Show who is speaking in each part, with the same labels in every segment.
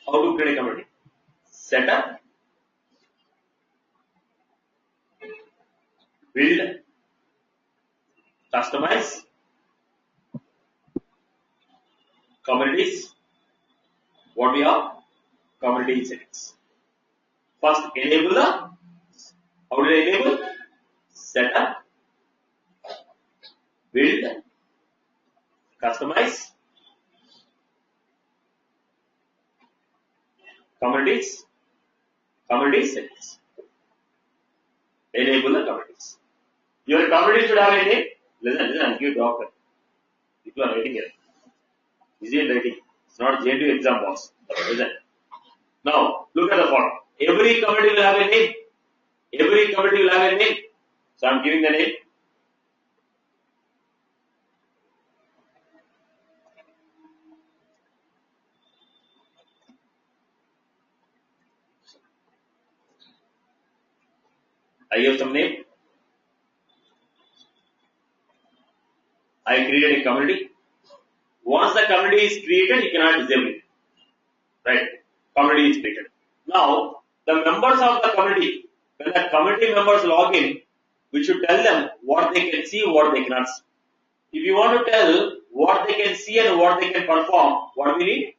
Speaker 1: How to create a community? Set up, build, customize communities. What we have? Community settings. First, enable the. How do I enable? Set up, build, customize communities. Community settings. Enable the communities. Your community should have a name. Listen, give doctor. People are writing here. Easy writing. It's not JNTU exam box. Listen. Now, look at the form. Every community will have a name. Every community will have a name. So, I am giving the name. I have some name. I created a community. Once the community is created, you cannot disable it. Right? Community is created. Now, the members of the community, when the community members log in, we should tell them what they can see, what they cannot see. If you want to tell what they can see and what they can perform, what we need?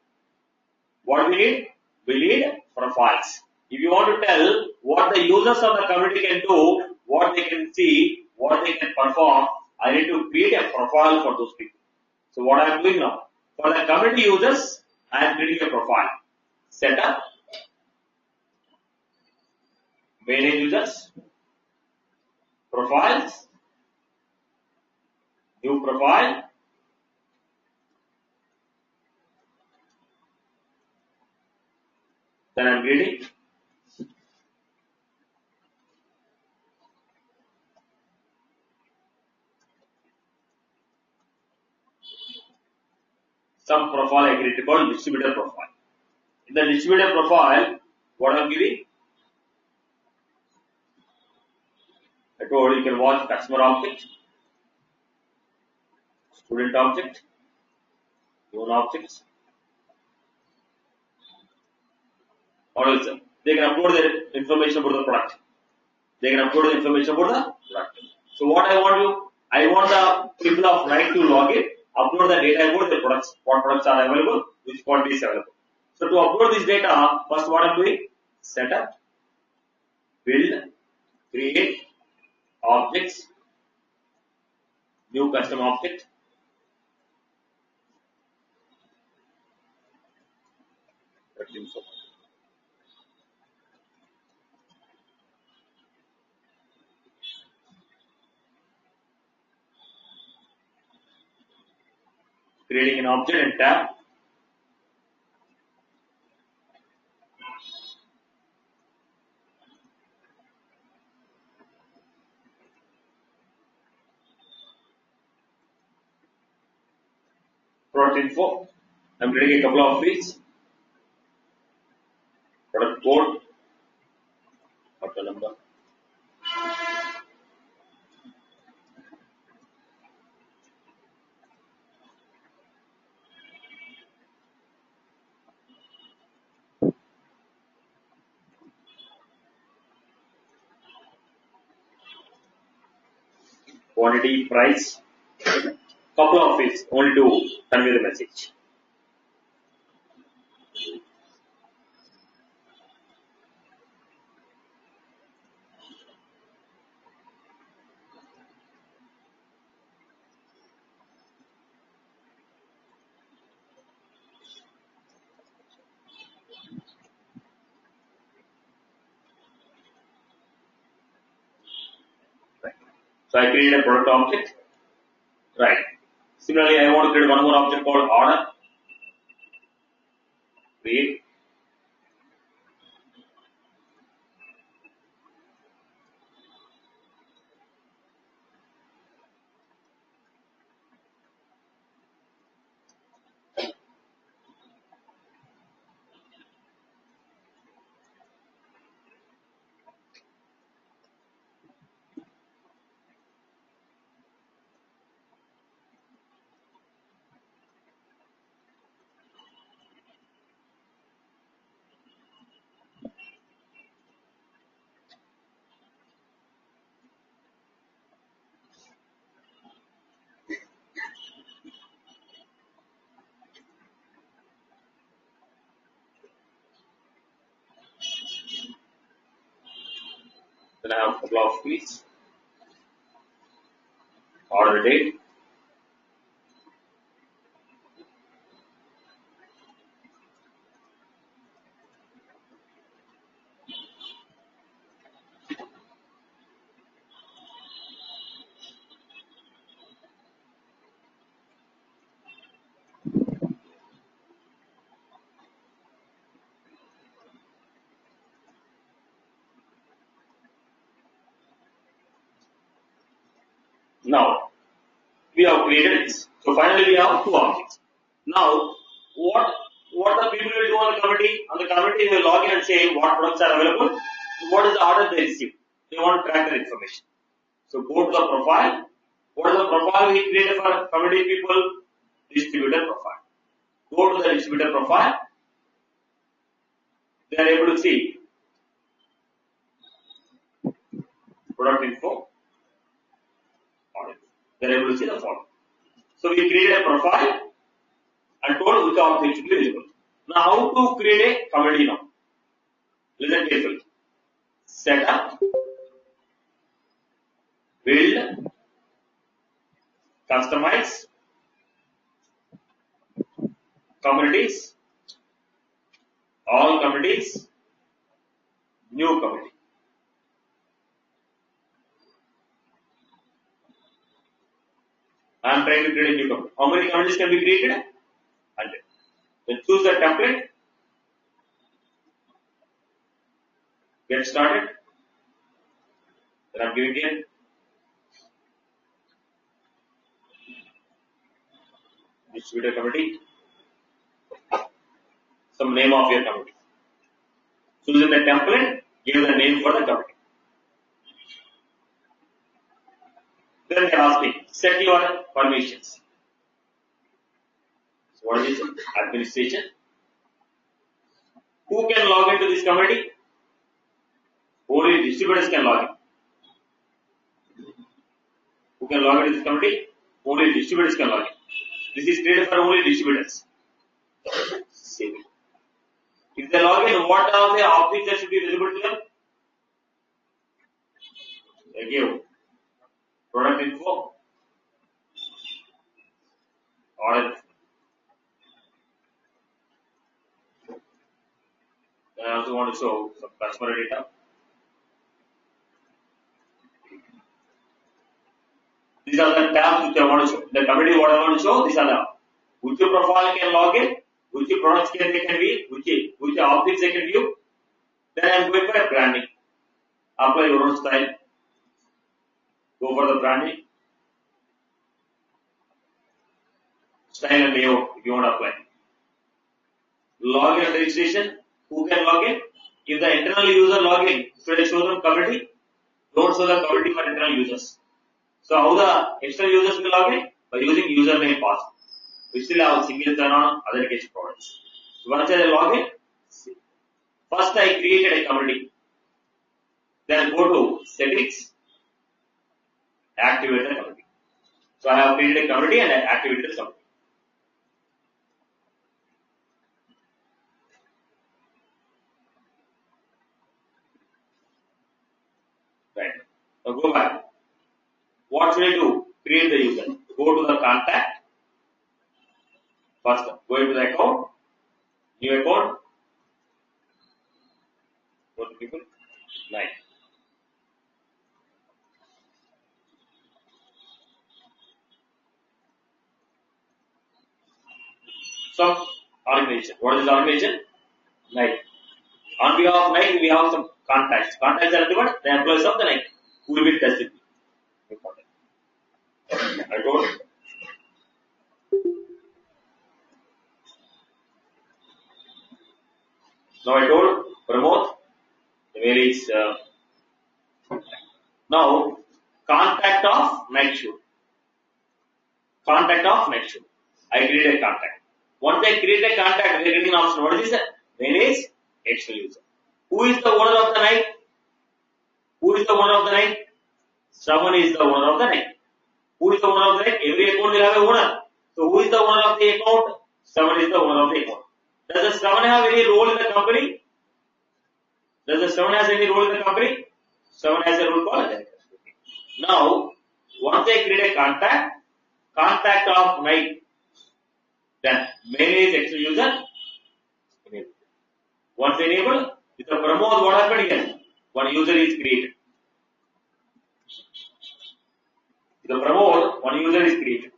Speaker 1: What we need? We need profiles. If you want to tell what the users of the community can do, what they can see, what they can perform, I need to create a profile for those people. So what I am doing now, for the community users, I am creating a profile. Set up, manage users, profiles, new profile, then I am creating some profile I created called distributor profile. In the distributor profile, what I am giving? I told you can watch customer object, student object, loan objects. Or else they can upload their information about the product. They can upload the information about the product. So what I want the people of right to log in, upload the data about their products, what products are available, which quantity is available. So to upload this data, first what I am doing? Set up, build, create objects, new custom object. Creating an object and tab. Product info. I'm creating a couple of fields. Product code, order number. Quantity, price, couple of fields only to convey the message. Right. So I create a product object. Right. Similarly, I want to create one more object called order. Create. Then I have a couple of fields. Order date. Now, we have created this. So finally we have two objects. Now, what the people will do on the committee? On the committee they will log in and say what products are available, what is the order they receive. They want to track their information. So go to the profile. What is the profile we created for committee people? Distributor profile. Go to the distributor profile. They are able to see product info. They are able to see the following. So we created a profile and told which object should be visible. Now how to create a committee now? Listen carefully. Setup, build, customize, communities, all committees, new committee. I am trying to create a new committee. How many committees can be created? 100. Then choose the template. Get started. Then I am giving it distributor committee. Some name of your committee. Choosing the template, give the name for the committee. Then they ask me, set your permissions. So what is it? Administration. Who can log into this committee? Only distributors can log in. Who can log into this committee? Only distributors can log in. This is created for only distributors. Save it. If they log in, what are the objects that should be visible to them? They give product info, order. Then I also want to show some customer data. These are the tabs which I want to show. The committee what I want to show, these are the which profile can log in, which products they can view, which objects they can view. Then I am going for branding. Apply your own style. Go for the branding. Style and layout if you want to apply. Login and registration. Who can log in? If the internal user log in, should I show them committee? Don't show the committee for internal users. So how the external users will log in? By using username password. We still have single turn-on authentication products. So once I log in, first I created a committee. Then go to settings, activate the committee. So I have created a committee and I activated the committee. Right. Now go back. What should I do? Create the user. Go to the contact. First, go into the account. New account. Go to people. 9. Some organization. What is the organization? 9. On behalf of 9, we have some contacts. Contacts are what? The employees of the 9 who will be tested. I told. Now I told Pramod. The mail is now contact of night shoot. Contact of night shoot. I create a contact. Once I create a contact, we are getting an option. What is it? Mail is external user. Who is the owner of the night? Who is the owner of the night? Someone is the owner of the night. Who is the owner of the night? Every account will have a owner. So who is the owner of the account? Someone is the owner of the account. Does the someone have any role in the company? Does the someone has any role in the company? 7 has a rule called as. Now, once I create a contact of night, then main is external user enabled. Once enabled, with the Pramod, what happened here? One user is created. With the Pramod, one user is created.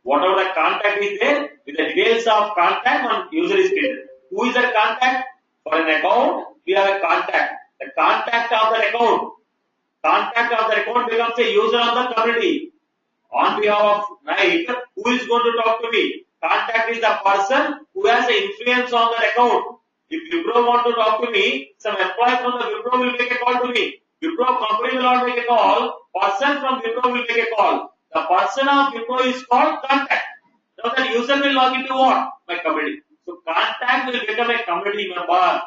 Speaker 1: Whatever the contact is there, with the details of contact, one user is created. Who is that contact? For an account, we have a contact. The contact of the account. Contact of the account becomes a user of the community. On behalf of Nike, who is going to talk to me? Contact is the person who has an influence on that account. If Wipro want to talk to me, some employee from the Wipro will make a call to me. Wipro company will not make a call. Person from Wipro will make a call. The person of Wipro is called contact. Now that user will log into what? My community. So contact will become a community member.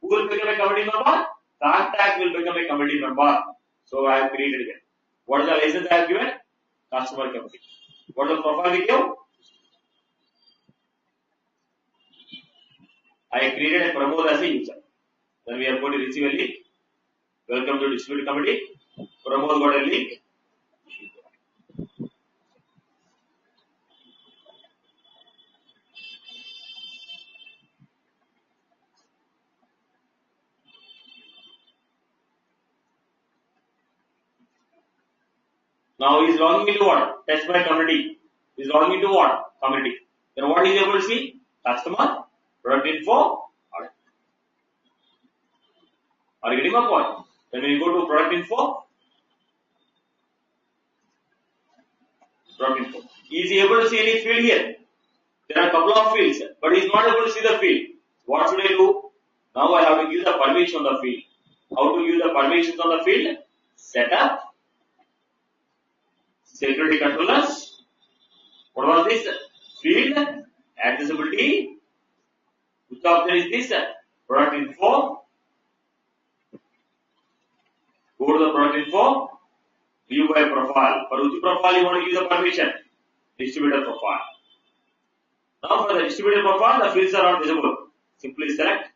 Speaker 1: Who will become a community member? Contact will become a community member. So I have created it. What is the license I have given? Customer community. What is the profile we give? I created a Pramod as a user. Then we are going to receive a link. Welcome to distributed committee. Pramod got a link. Now he is logging into what? Test by community. He is logging into what? Community. Then what is he able to see? Customer, product info, order. Are you getting my point? Then when you go to product info, he is able to see any field here. There are a couple of fields, but he is not able to see the field. What should I do? Now I have to give the permission on the field. How to give the permissions on the field? Setup. Security controllers. What was this? Field. Accessibility. Which option is this? Product info. Go to the product info. View by profile. For which profile you want to give the permission? Distributor profile. Now for the distributor profile, the fields are not visible. Simply select.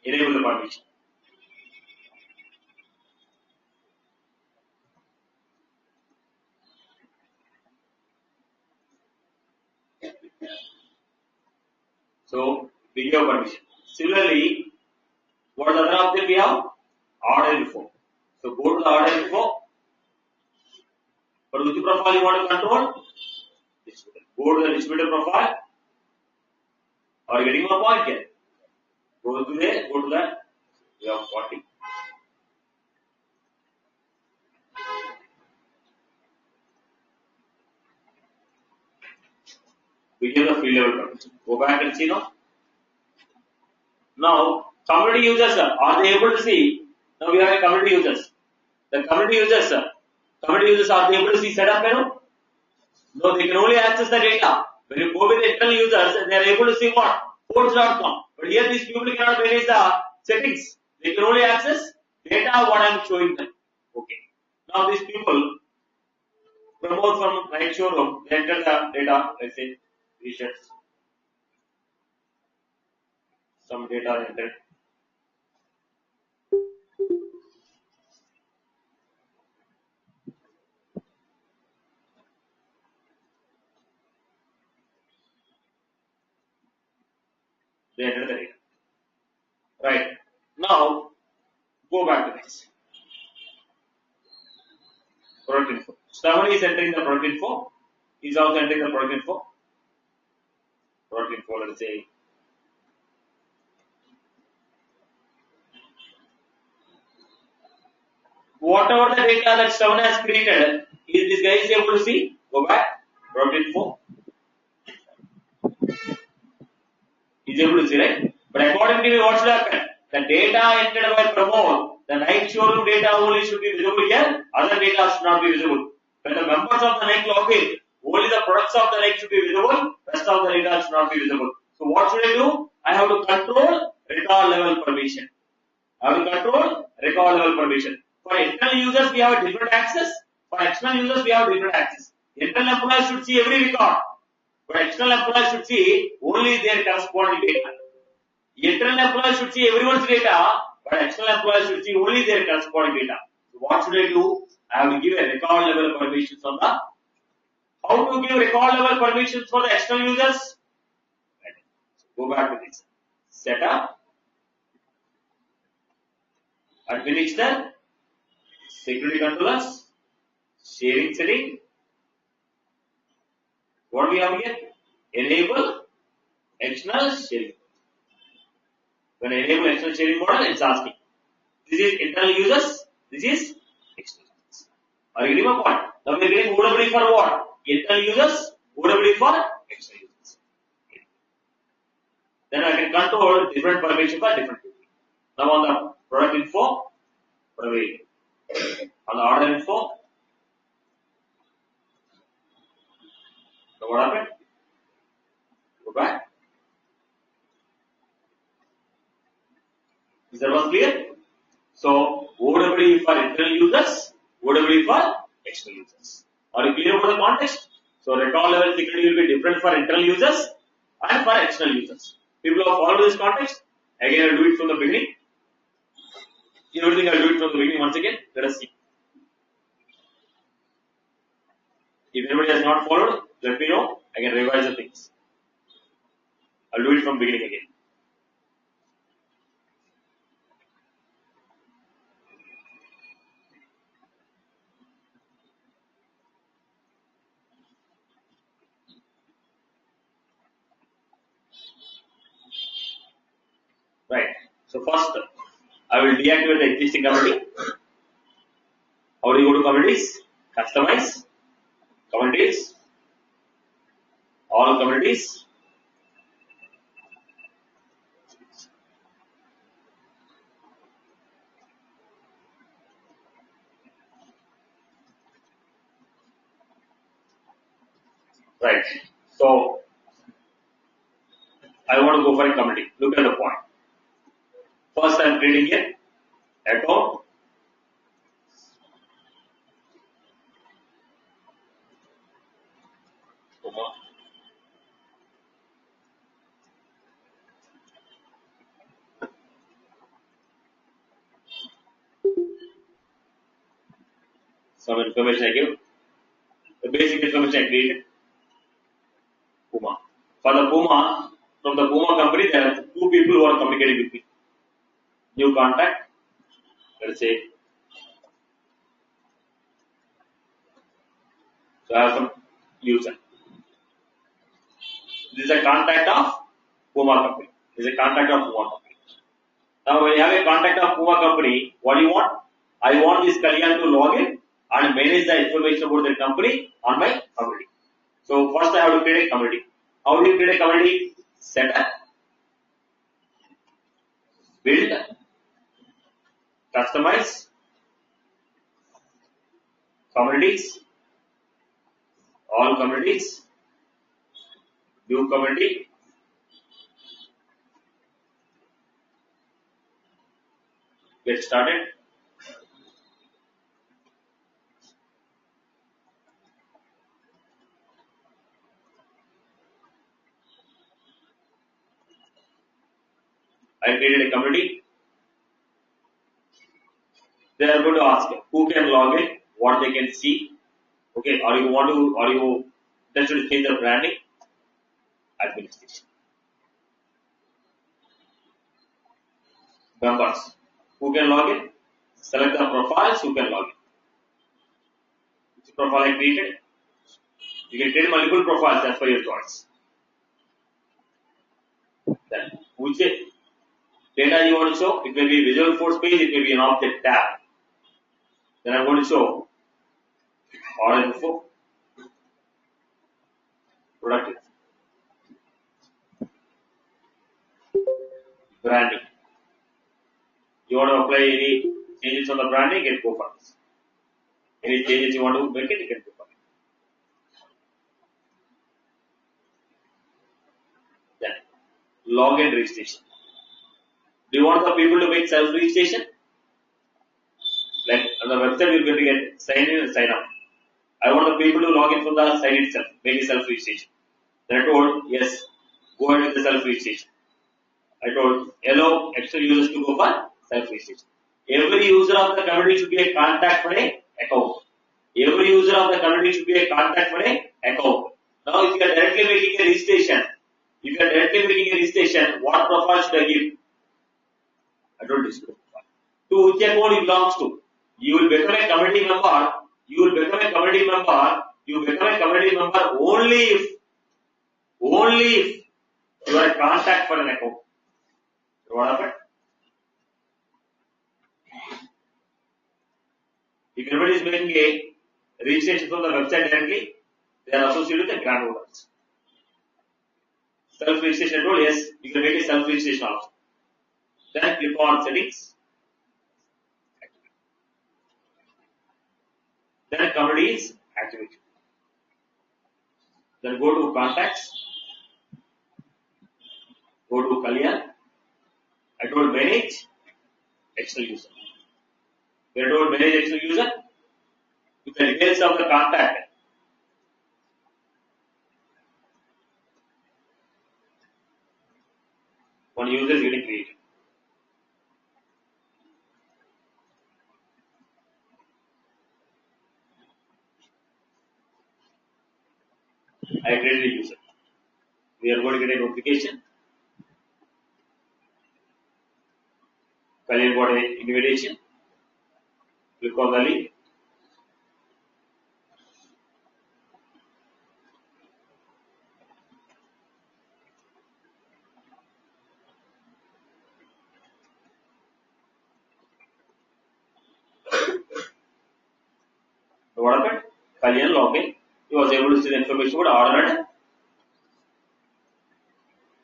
Speaker 1: Enable the permission. So, we give permission. Similarly, what other object we have? Order info. So, go to the order info. For which profile you want to control? Distributor. Go to the distributor profile. Are you getting my point here? Go to there, go to that. We have 40. We give the field level permission. Go back and see now. Now, community users, are they able to see? Now we have a community users. The community users, are they able to see setup menu? No, they can only access the data. When you go with the internal users, they are able to see what? Codes.com. But here these people cannot manage the settings. They can only access data what I am showing them. Okay. Now these people promote from Nike showroom, they enter the data, let's say t-shirts. Some data are entered. They enter the data. Right. Now, go back to this. Product info. Somebody is entering the product info. He is also entering the product info. Product info, let's say. Whatever the data that someone has created, is this guy is able to see? Go back. Product info. He is able to see, right? But according to me, what should happen? The data entered by Pramod, the Nike showroom data only should be visible here, other data should not be visible. When the members of the Nike log in, only the products of the Nike should be visible, rest of the data should not be visible. So what should I do? I have to control record level permission. I have to control record level permission. For internal users, we have a different access. For external users, we have different access. Internal employees should see every record. But external employees should see only their corresponding data. Internal employees should see everyone's data, but external employees will see only their corresponding data. So what should I do? I have to give a record level permissions on the. How to give record level permissions for the external users? So go back to this. Setup and finish the security controllers, sharing setting. What we have here? Enable external sharing. When I enable external sharing model, it's asking. This is internal users, this is external users. Are you getting my point? Now we are getting OWD for what? Internal users, OWD for external users. Then I can control different permissions for different people. Now on the product info, on the order info, so what happened? Go back. Is that was clear? So OWD for internal users, OWD for external users. Are you clear about the context? So record level security will be different for internal users and for external users. People who have followed this context, again I'll do it from the beginning. Everything I'll do it from the beginning once again. Let us see. If anybody has not followed, let me know. I can revise the things. I'll do it from beginning again. Right. So first, I will deactivate the existing community. How do you go to communities? Customize, communities, all communities. Right. So I want to go for a community. Look at the point. First, I am creating a account. Some information I give. The basic information I created. Puma. For the Puma, from the Puma company, there are two people who are communicating with me. New contact. Let's say. So I have some user. This is a contact of Puma company. This is a contact of Puma company. Now when you have a contact of Puma company, what do you want? I want this Kalyan to log in and manage the information about the company on my community. So first I have to create a community. How do you create a community? Setup, build, customize, communities, all communities, view community, get started. I created a community. They are going to ask who can log in, what they can see. Okay, or you just to change the branding, administration. Members, who can log in? Select the profiles, who can log in. Which profile I created? You can create multiple profiles as per your choice. Then, which data you want to show? It may be Visual Force page, it may be an object tab. Then I'm going to show order info, product info, branding. You want to apply any changes on the branding, you can go for this. Any changes you want to make it, you can go for it. Then, login registration. Do you want the people to make self-registration? Like on the website, you're going to get sign in and sign up. I want the people to log in from the site itself, make a self-registration. Then I told, yes, go ahead with the self-registration. I told, allow extra users to go for Self-registration. Every user of the community should be a contact for a account. Every user of the community should be a contact for a account. Now, if you are directly making a registration, what profile should I give? I don't display profile. To which account it belongs to? You will become a community member. You become a community member only if you are a contact for an account. So what happened? If everybody is making a registration from the website directly, they are associated with the grant holders. Self-registration role, yes, you can make a self-registration also. Then click on settings. Then community is activated. Then go to contacts. Go to Kalyan. I told manage external user. When I told manage external user, with the details of the contact. One user is getting created. I created a user. We are going to get a notification. Kalyan got an invitation. Click on the link. So what happened? Kalyan login. He was able to see the information about order and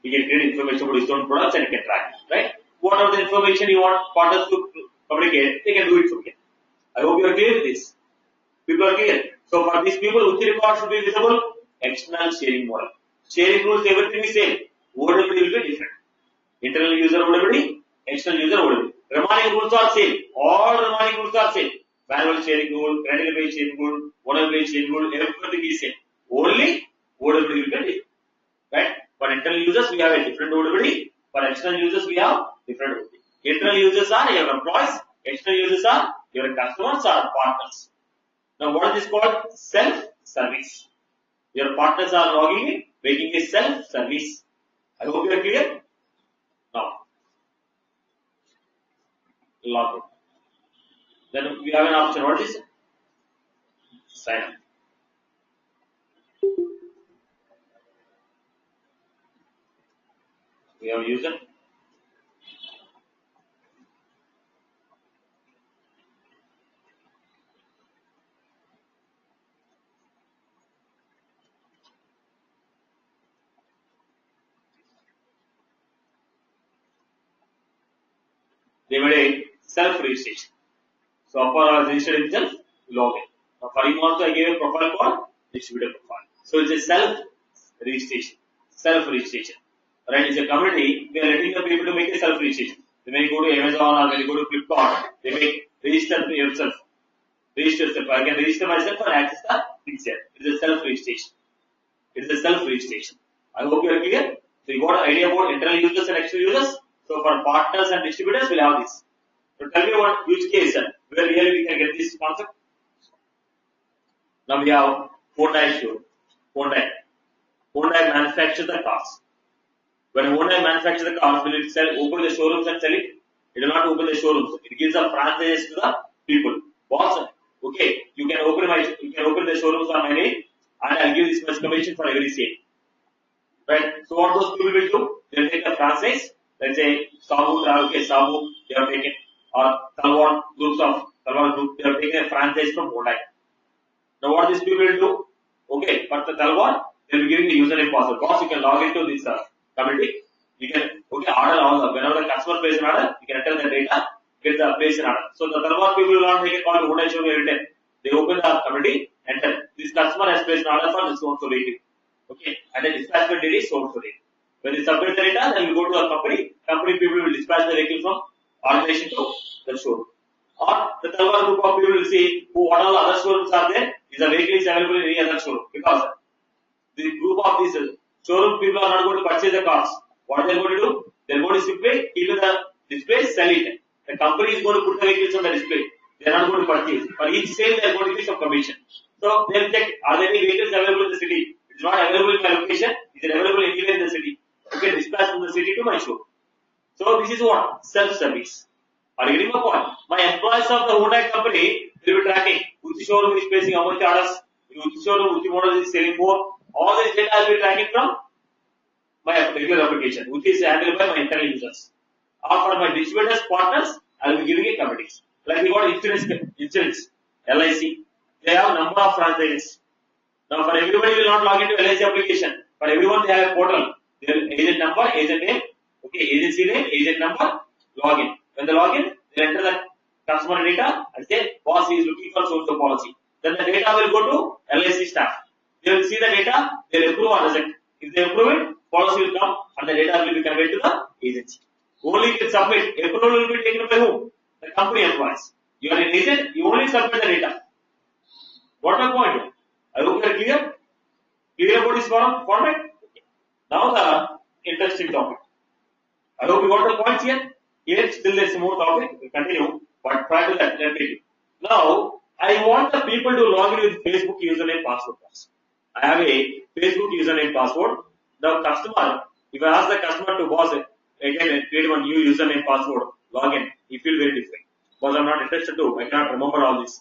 Speaker 1: he can create information about his own products and he can track it, right? Whatever the information you want partners to communicate, they can do it from here. I hope you are clear with this. People are clear. So for these people, which record should be visible? External sharing model. Sharing rules, everything is same. OWD will be different. Internal user OWD, external user OWD. Remaining rules are same. All remaining rules are same. Manual sharing rule, critical page sharing rule, one page sharing rule, everything is same. Only OWD will be different. Right? For internal users, we have a different OWD. For external users, we have different OWD. Internal users are your employees. External users are your customers or partners. Now, what is this called? Self-service. Your partners are logging in, making a self-service. I hope you are clear. Now, log in. Then we have an option. What is it? Sign up. We have user. They made a self-registration. So, upon registered himself, log in. Now, for him also, I gave a profile called distributor profile. So, it's a self-registration. Self-registration. Right? It's a community. We are letting the people to make a self-registration. They may go to Amazon or they may go to Flipkart. They may register yourself. Register yourself. I can register myself and access the things here. It is a self-registration. It is a self-registration. I hope you are clear. So, you got an idea about internal users and external users. So, for partners and distributors, we'll have this. So, tell me one use case where really we can get this concept. Now, we have Hyundai showroom. Hyundai manufactures the cars. When Hyundai manufactures the cars, will it open the showrooms and sell it? It will not open the showrooms. It gives the franchise to the people. Boss, okay, you can open the showrooms on my name and I'll give this much commission for every sale. Right? So what those people will do? They'll take the franchise. Let's say Sabu, they have taken, or Talwar group, they have taken a franchise from Hyundai. Now what these people will do? Okay, for the Talwar, they'll be giving a username password. Boss, you can log into this community. You can order all whenever the customer places an order, you can enter the data, get the place an order. So the Talwar people will not make a call to Hyundai showroom every time. They open the community, enter. This customer has placed an order for this so-and-so vehicle. Okay, and then dispatchment date is so-and-so date. When they submit the data, then we go to a company. Company people will dispatch the vehicle from organization to the showroom. Or the Talwar group of people will see what all other showrooms are there. Is the vehicle is available in any other showroom? Because the group of these showroom people are not going to purchase the cars. What they are going to do? They are going to simply keep the display, sell it. The company is going to put the vehicles on the display. They are not going to purchase. For each sale, they are going to give some commission. So they will check, are there any vehicles available in the city? It is not available in my location. Is it available anywhere in the city? Okay, dispatch from the city to my showroom. So this is what? Self-service. Are you getting my point? My employees of the Honda company will be tracking which showroom is placing how much orders, which showroom, which model is selling more. All this data I will be tracking from my regular application, which is handled by my internal users. Or for my distributors, partners, I will be giving a committees. Like we got insurance, LIC. They have number of franchises. Now for everybody will not log into LIC application. For everyone they have a portal. Their agent number, agent name, okay, agency name, agent number, login. When they log in, they enter the customer data and say, boss is looking for social policy. Then the data will go to LIC staff. They will see the data, they will approve or reject. If they approve it, policy will come and the data will be conveyed to the agency. Only if you submit, approval will be taken by whom? The company employees. You are an agent, you only submit the data. What my point? I hope you are clear? Clear about this format? Now the interesting topic. I hope you got the points here. Here still there is more topic. We continue. But prior to that, let me do. Now, I want the people to log in with Facebook username password. I have a Facebook username password. The customer, if I ask the customer to boss it, again create one new username password, log in, he feel very different. Because I'm not interested to, I cannot remember all this.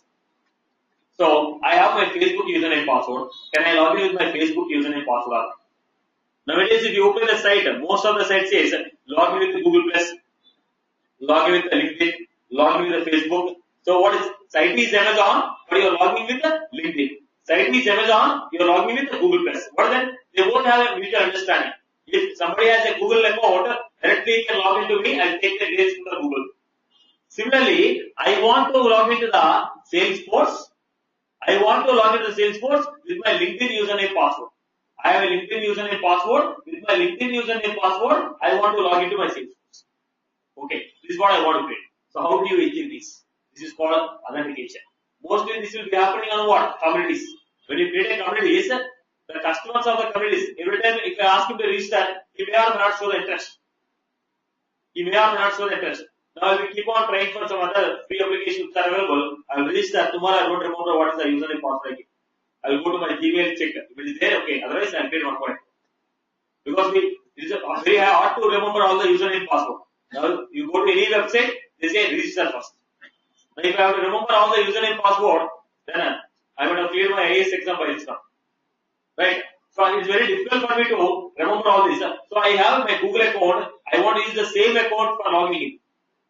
Speaker 1: So, I have my Facebook username password. Can I log in with my Facebook username password? Nowadays, if you open the site, most of the sites says log in with Google Plus, log in with the LinkedIn, log in with the Facebook. So what is site is Amazon, but you are logging with the LinkedIn. Site is Amazon, you are logging with the Google Plus. What is that? They both have a mutual understanding. If somebody has a Google account, directly he can log into me and take the details from the Google. Similarly, I want to log into the Salesforce. I want to log into the Salesforce with my LinkedIn username password. I have a LinkedIn username password. With my LinkedIn username password, I want to log into my Salesforce. Okay, this is what I want to create. So how do you achieve this? This is called authentication. Mostly this will be happening on what? Communities. When you create a communities, the customers of the communities, every time if I ask him to register, he may or may not show the interest. He may or may not show the interest. Now if we keep on trying for some other free applications that are available, I will register. Tomorrow I don't remember what is the username password I give. I will go to my Gmail, check. If it is there, okay. Otherwise, I will create one point. Because it is very hard to remember all the username password. Now, you go to any website, they say register first. Now, if I have to remember all the username password, then I would have cleared my IAS exam by this now. Right? So, it's very difficult for me to remember all this. So, I have my Google account. I want to use the same account for logging in.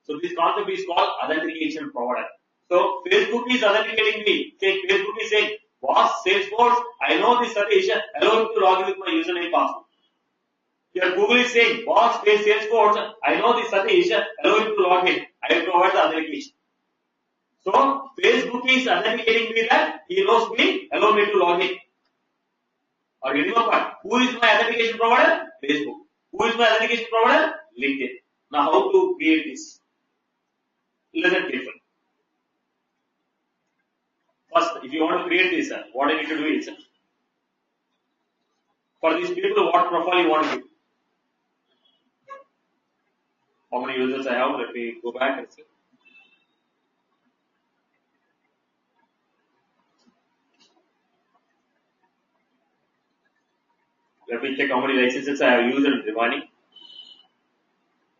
Speaker 1: So, this concept is called authentication provider. So, Facebook is authenticating me. Facebook is saying, boss, Salesforce, I know this Satish, allow me to log in with my username password. Here Google is saying, boss, Salesforce, I know this Satish, allow me to log in. I will provide the authentication. So, Facebook is authenticating me that he knows me, allow me to log in. Or getting my point. Who is my authentication provider? Facebook. Who is my authentication provider? LinkedIn. Now, how to create this? Listen carefully. First, if you want to create this, what I need to do is, for these people, what profile you want to give? How many users I have? Let me go back and see. Let me check how many licenses I have used and remaining.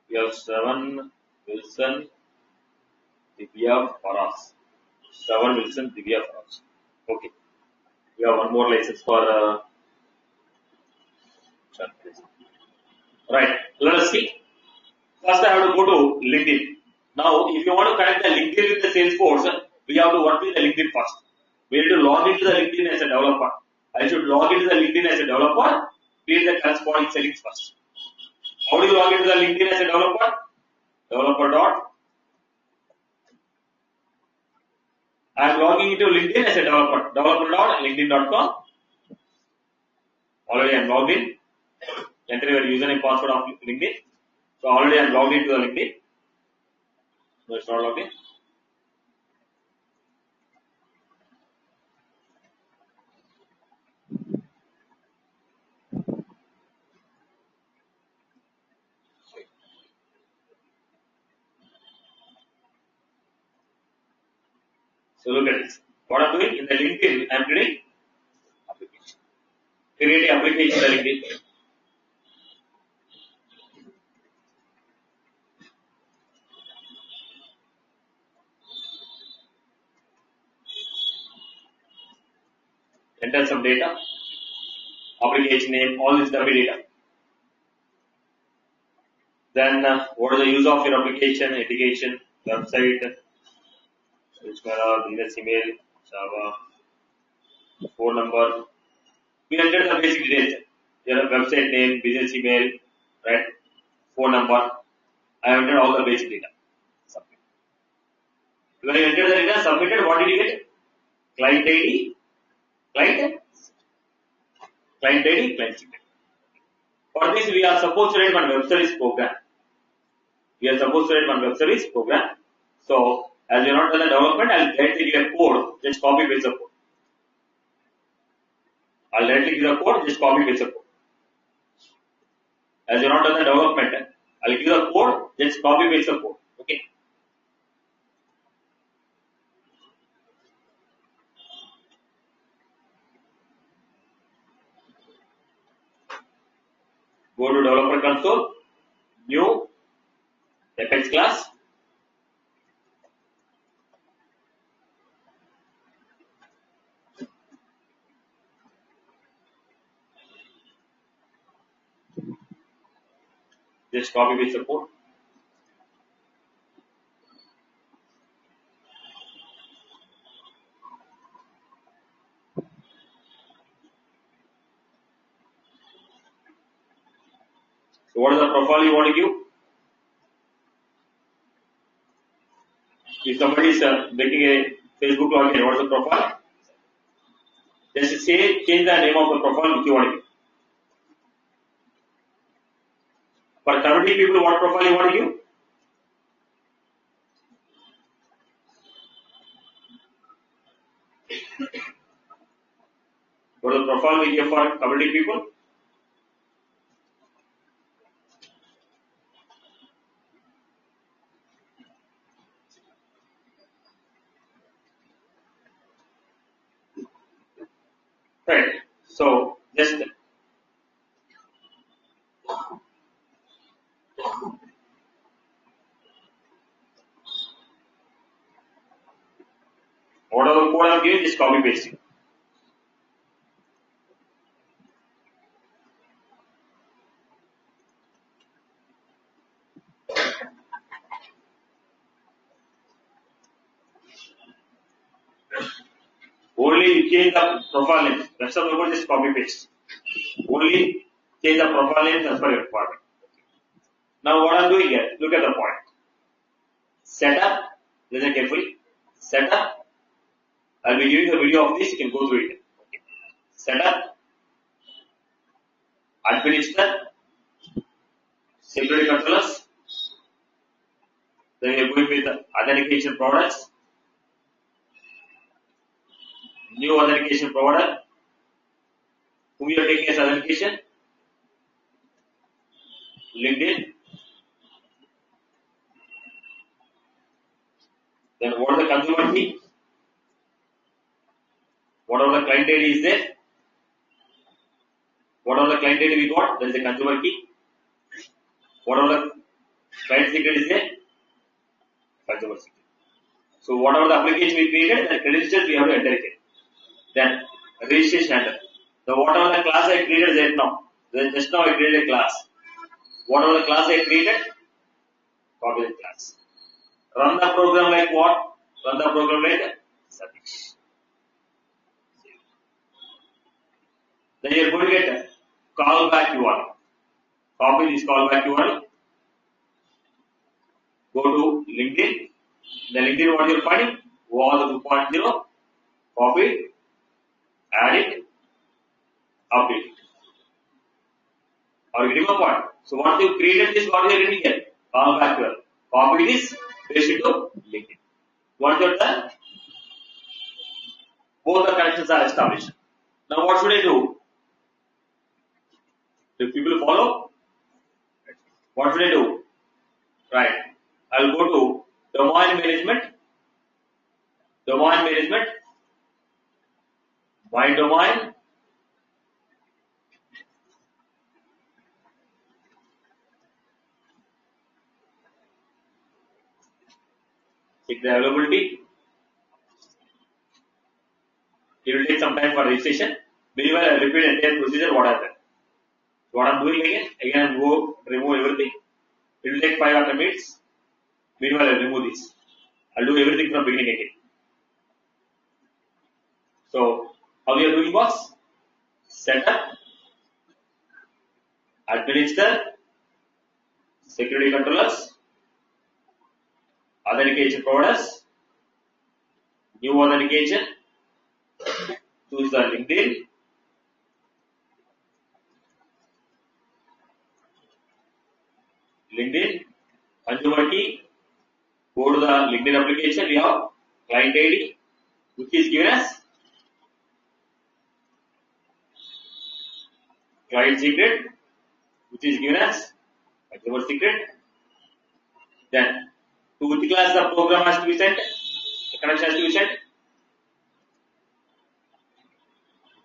Speaker 1: We have 7, Wilson, Divya, Faraz. 7, Wilson, Divya, Faraz. Okay. We have one more license for right. Let us see. First, I have to go to LinkedIn. Now, if you want to connect the LinkedIn with the Salesforce, we have to work with the LinkedIn first. We need to log into the LinkedIn as a developer. I should log into the LinkedIn as a developer, create the corresponding settings first. How do you log into the LinkedIn as a developer? Developer dot. I am logging into LinkedIn as a developer. Developer.linkedin.com. Already I am logged in. Enter your username password of LinkedIn. So already I am logged into the LinkedIn. No, it's not logged in. So look at this. What I'm doing in the LinkedIn, I'm creating application. Create an application in the LinkedIn. Enter some data, application name, all this dummy data. Then what is the use of your application, education, website, business email, Java, phone number. We entered the basic details. Your website name, business email, right? Phone number. I entered all the basic data. Submit. When you enter the data, submitted, what did you get? Client ID, client ID, client secret. For this, we are supposed to write one web service program. We are supposed to write one web service program. So, as we are not done the development, I'll directly give a code, just copy paste the code. I'll directly give the code, just copy paste the code. As you are not done the development, I'll give the code, just copy paste the code. Okay. Go to developer console, new, Apex class. Just copy paste the code. So what is the profile you want to give? If somebody is making a Facebook login, what is the profile? Just say, change the name of the profile which you want to give. For 70 people, what profile you want to give? What is the profile we give for community people? Right. So just whatever code I'm giving, just copy pasting. Only you change the profile name. Rest of the code just copy paste. Only change the profile name as per your requirement. Now what I'm doing here, look at the point. Setup, listen carefully. Setup, I'll be giving a video of this, you can go through it. Okay. Setup, administer, security controllers, then we are going with the authentication products, new authentication provider, whom you are taking as authentication, LinkedIn, then what is the consumer key, whatever the client ID is there, whatever the client ID we got, there is a consumer key, whatever the client secret is there, consumer secret. So whatever the application we created, the credentials we have to enter it. Then registration handle. The whatever the class I created right now, then just now I created a class. Whatever the class I created, copy the class. Run the program like what? Run the program like Satish. Then you are going to get a callback URL. Copy this callback URL. Go to LinkedIn. The LinkedIn what you are finding? Was 2.0. Copy it. Add it. Update it. Are you getting my point? So once you created this, what you are getting here? Callback URL. Copy this. Paste it to LinkedIn. Once you are done, both the connections are established. Now what should I do? If people follow, what should I do? Right. I'll go to domain management. domain management, my domain, check the availability. It will take some time for registration. Meanwhile, I repeat the entire procedure what happened. So what I am doing again I go remove everything. It will take 5 or 10 minutes. Meanwhile, I remove this. I'll do everything from beginning again. So, how we are doing was setup, administer, security controllers, authentication providers, new authentication, choose the LinkedIn, consumer key, go to the LinkedIn application, we have client ID, which is given as client secret, which is given as consumer secret. Then, to which class the program has to be sent, the connection has to be sent.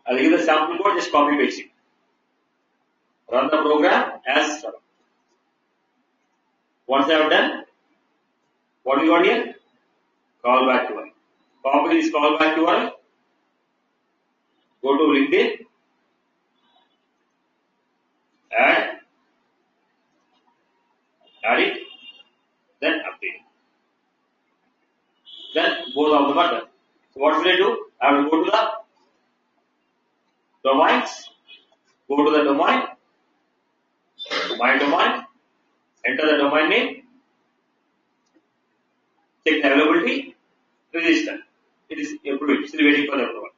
Speaker 1: I'll give the sample code, just copy paste it. Run the program as well. Once I have done, what we got here? Callback URL. Copy this callback URL. Go to LinkedIn. Add it. Then update. Then both of them are done. So what should I do? I will go to the domains. Go to the domain. My domain. Enter the domain name. Check the availability. Register. It is approved. Still waiting for the approval.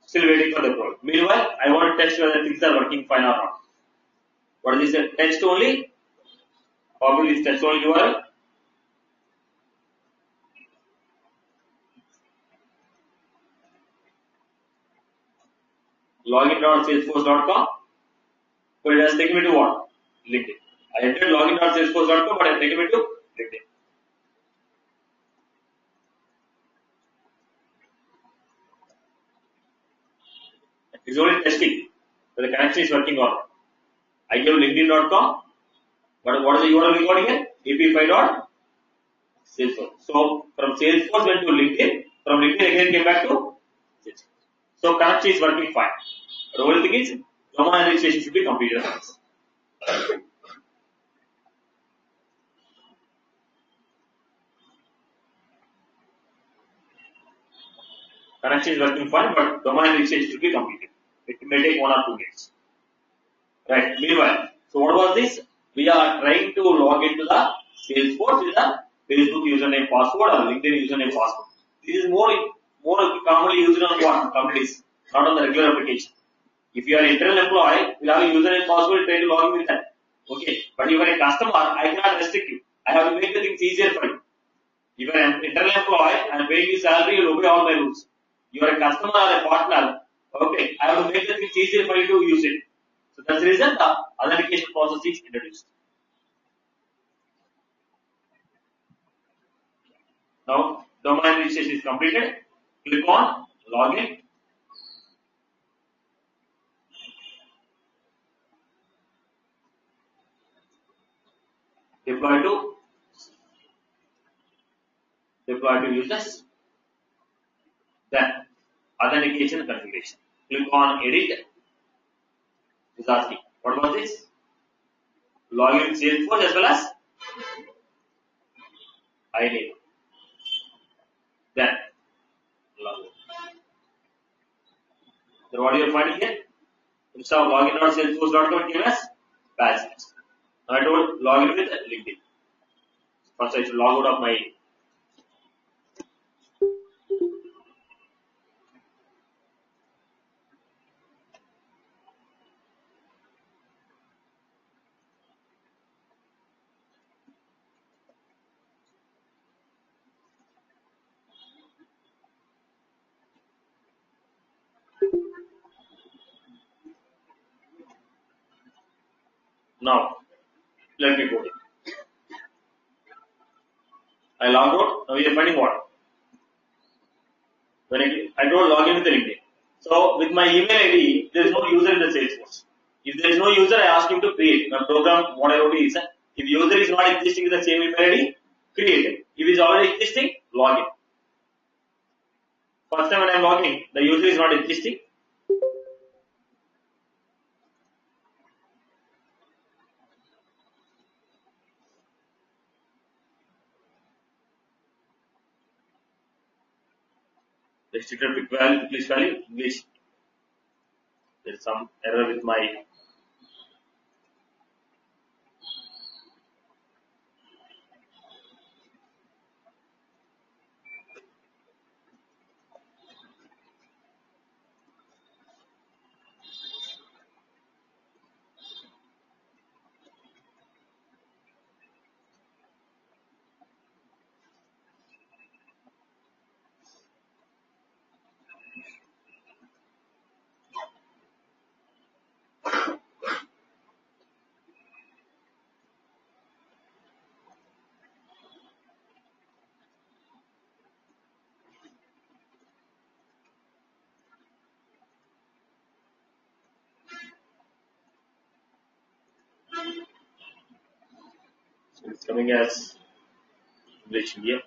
Speaker 1: Still waiting for the approval. Meanwhile, I want to test whether things are working fine or not. What is this? Text only. Copy this text only URL. Login.salesforce.com. So it has taken me to what? LinkedIn. I entered login.salesforce.com, but it has taken me to LinkedIn. It's only testing whether the connection is working or not. I gave LinkedIn.com, but what is the URL we got here? ap5.salesforce. So from Salesforce went to LinkedIn, from LinkedIn again came back to Salesforce. So connection is working fine. The only thing is domain registration should be completed. Connection is working fine, but domain registration should be completed. It may take 1 or 2 minutes. Right. Meanwhile, so what was this? We are trying to log into the Salesforce with the Facebook username password or LinkedIn username password. This is more commonly used on what companies, not on the regular application. If you are an internal employee, you will have a username password, try to log in with that. Okay. But if you are a customer, I cannot restrict you. I have to make the things easier for you. If you are an internal employee and paying you salary, you will obey all my rules. You are a customer or a partner, okay, I have to make the things easier for you to use it. So that's the reason the authentication process is introduced. Now, domain registration is completed. Click on login. Deploy to users. Then authentication configuration. Click on edit. It's asking, what was this? Login Salesforce as well as ID. Then login. So what you are finding here? Instead of login.salesforce.com, give us badge. Now I told login with LinkedIn. First I should log out of my now. Let me go in. I logged out. Now we are finding what? When I don't log in with the LinkedIn. So with my email ID, there is no user in the Salesforce. If there is no user, I ask him to create. My program, what I wrote is, if user is not existing with the same email ID, create it. If it is already existing, log in. First time when I am logging, the user is not existing. Restricted pick value, English value, English. There is some error with my so it's coming as English India.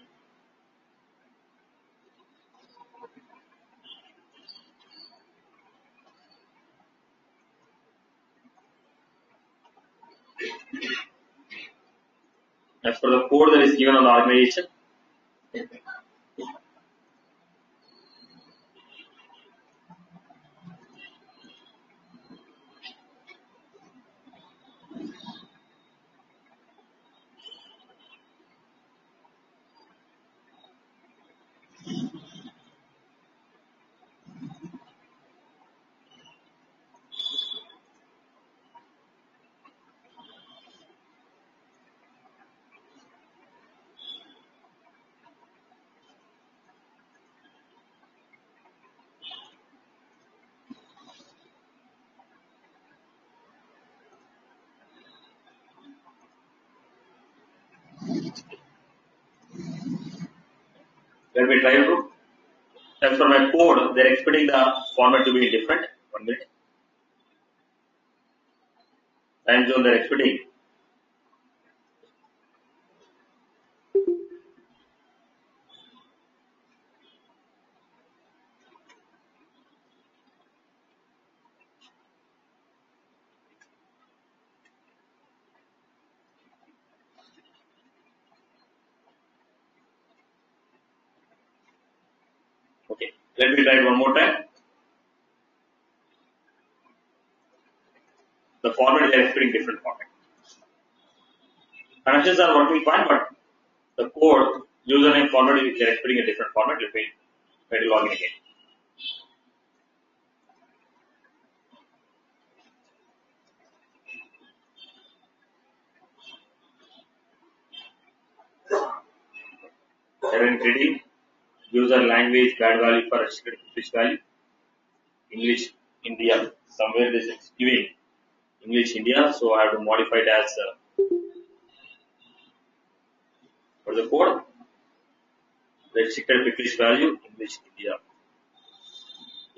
Speaker 1: As for the code that is given on the organization, let me try to. As for my code, they are expecting the format to be different. 1 minute. Time zone they are expecting. Okay, let me try it one more time. The format they are expecting different format. Connections are working fine, but the code username format they are expecting a different format. Let me try to log in again. Error reading, user language bad value for restricted English value, English India. Somewhere this is giving English India, so I have to modify it as for the code. Restricted English value, English India.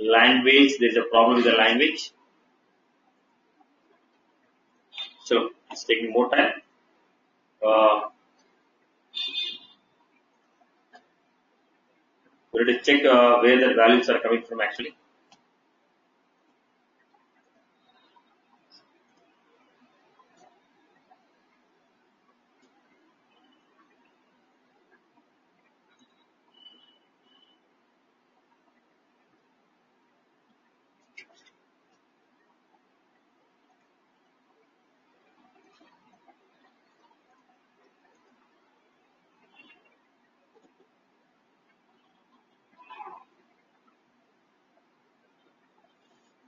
Speaker 1: Language, there is a problem with the language. So it's taking more time. We need to check where the values are coming from actually.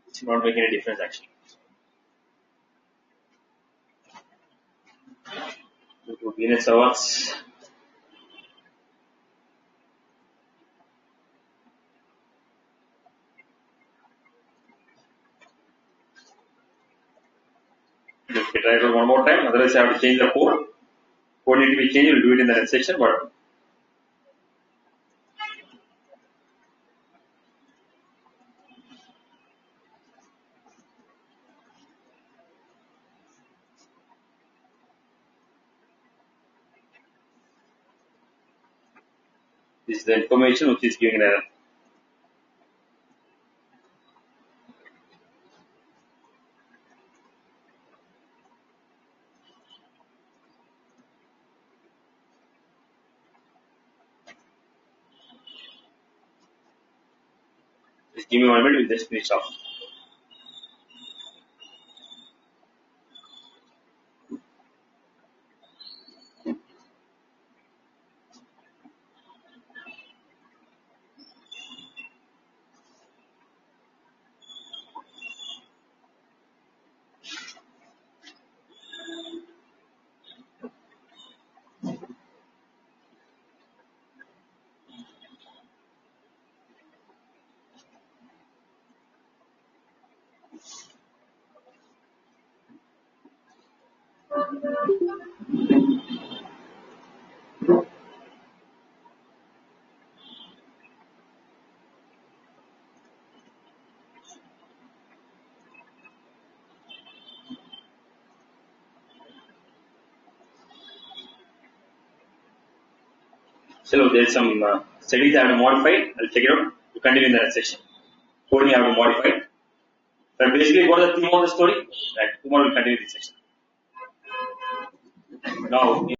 Speaker 1: It's not making any difference actually. Go to DNS servers. Let's try it one more time. Otherwise, I have to change the code. Code need to be changed. We'll do it in the next section. But This is the information which is giving an error. Just give me 1 minute, we'll just finish off. So there's some settings I have to modify. I'll check it out. To continue in the next section. Coding I have to modify. But basically, what is the theme of the story? Right. Tomorrow we'll continue this section. Now.